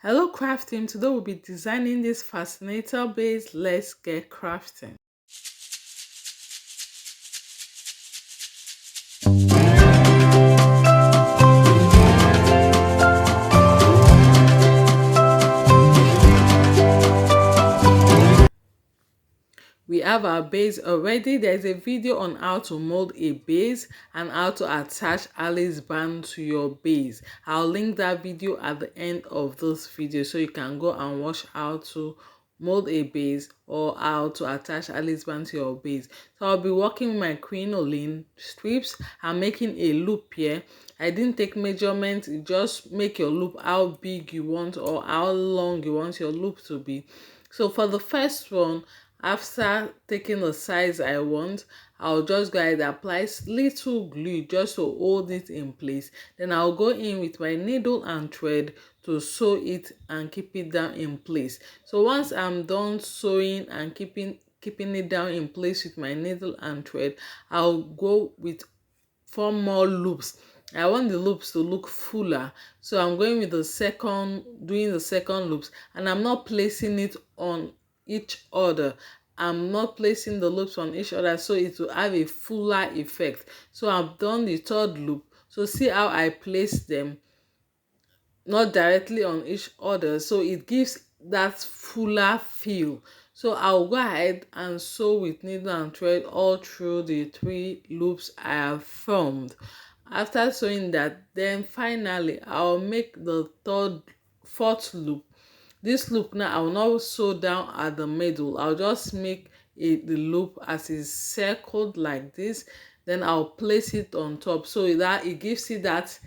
Hello crafting, today we'll be designing this fascinator base. Let's get crafting. We have our base already. There's a video on how to mold a base and how to attach Alice band to your base. I'll link that video at the end of this video so you can go and watch how to mold a base or how to attach Alice band to your base. So I'll be working with my crinoline strips. I'm making a loop here. I didn't take measurements. You just make your loop how big you want or how long you want your loop to be. So for the first one, after taking the size I want, I'll just go ahead and apply little glue just to hold it in place. Then I'll go in with my needle and thread to sew it and keep it down in place. So once I'm done sewing and keeping it down in place with my needle and thread, I'll go with 4 more loops. I want the loops to look fuller, so I'm going with doing the second loops, and I'm not placing it on each other. I'm not placing the loops on each other so it will have a fuller effect. So I've done the third loop. So see how I place them not directly on each other, so it gives that fuller feel. So I'll go ahead and sew with needle and thread all through the 3 loops I have formed. After sewing that, then finally I'll make the fourth loop. This loop now I will not sew down at the middle. I'll just make the loop as is circled like this. Then I'll place it on top so that it gives it that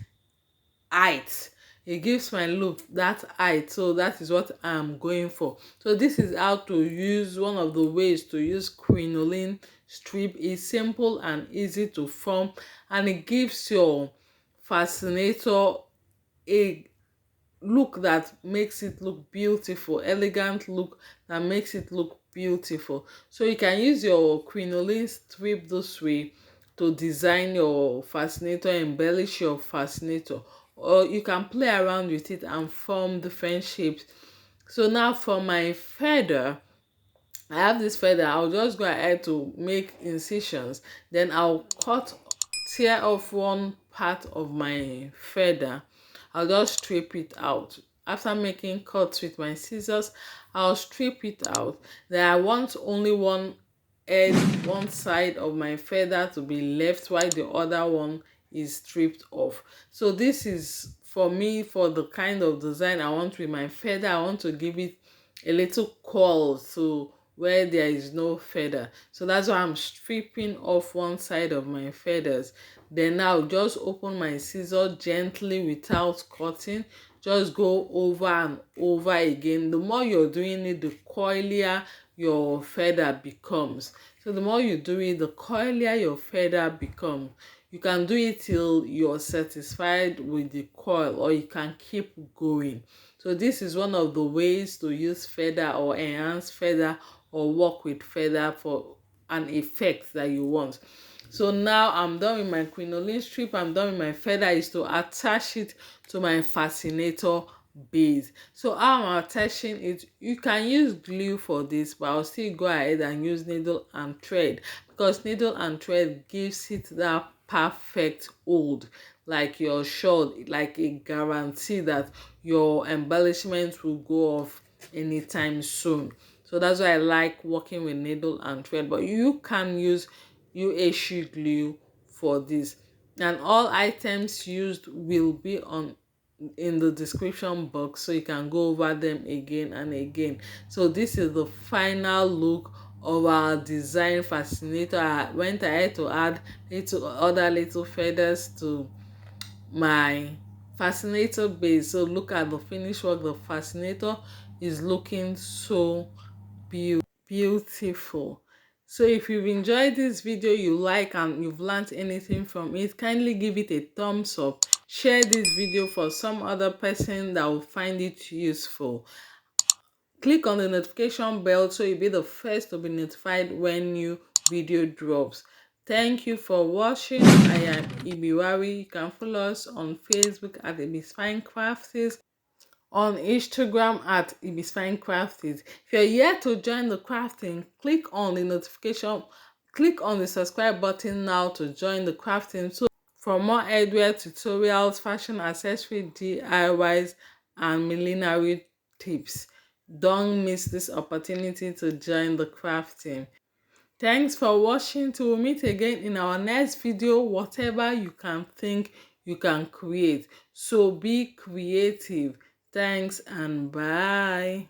height. It gives my loop that height, so that is what I'm going for. So this is how to use one of the ways to use crinoline strip. Is simple and easy to form, and it gives your fascinator a look that makes it look beautiful, elegant look that makes it look beautiful. So you can use your crinoline strip this way to design your fascinator, embellish your fascinator, or you can play around with it and form different shapes. So now for my feather, I have this feather. I'll just go ahead to make incisions, then I'll tear off one part of my feather. I'll just strip it out. After making cuts with my scissors, I'll strip it out. Then I want only one side of my feather to be left while the other one is stripped off. So this is for me, for the kind of design I want with my feather. I want to give it a little curl to where there is no feather. So that's why I'm stripping off one side of my feathers. Then I'll just open my scissors gently without cutting. Just go over and over again. The more you're doing it, the coilier your feather becomes. So the more you do it, the coilier your feather becomes. You can do it till you're satisfied with the coil, or you can keep going. So this is one of the ways to use feather or enhance feather or work with feather for an effect that you want. So now I'm done with my crinoline strip. I'm done with my feather. Is to attach it to my fascinator base. So how I'm attaching it, you can use glue for this, but I'll still go ahead and use needle and thread, because needle and thread gives it that perfect hold, like you're sure, like a guarantee that your embellishment will go off anytime soon. So that's why I like working with needle and thread, but you can use UHU glue for this, and all items used will be on in the description box, so you can go over them again and again. So this is the final look of our design fascinator. I went ahead to add other little feathers to my fascinator base. So look at the finished work. The fascinator is looking so beautiful. So if you've enjoyed this video, you like, and you've learned anything from it, kindly give it a thumbs up. Share this video for some other person that will find it useful. Click on the notification bell so you'll be the first to be notified when new video drops. Thank you for watching. I am Ibiwari. You can follow us on Facebook at Ibis Fine Crafts, on Instagram at ibisfinecrafted. If you're yet to join the crafting, click on the subscribe button now to join the crafting. So for more headwear tutorials, fashion accessory DIYs, and millinery tips, don't miss this opportunity to join the crafting. Thanks for watching. Till we meet again in our next video. Whatever you can think, you can create. So be creative. Thanks and bye.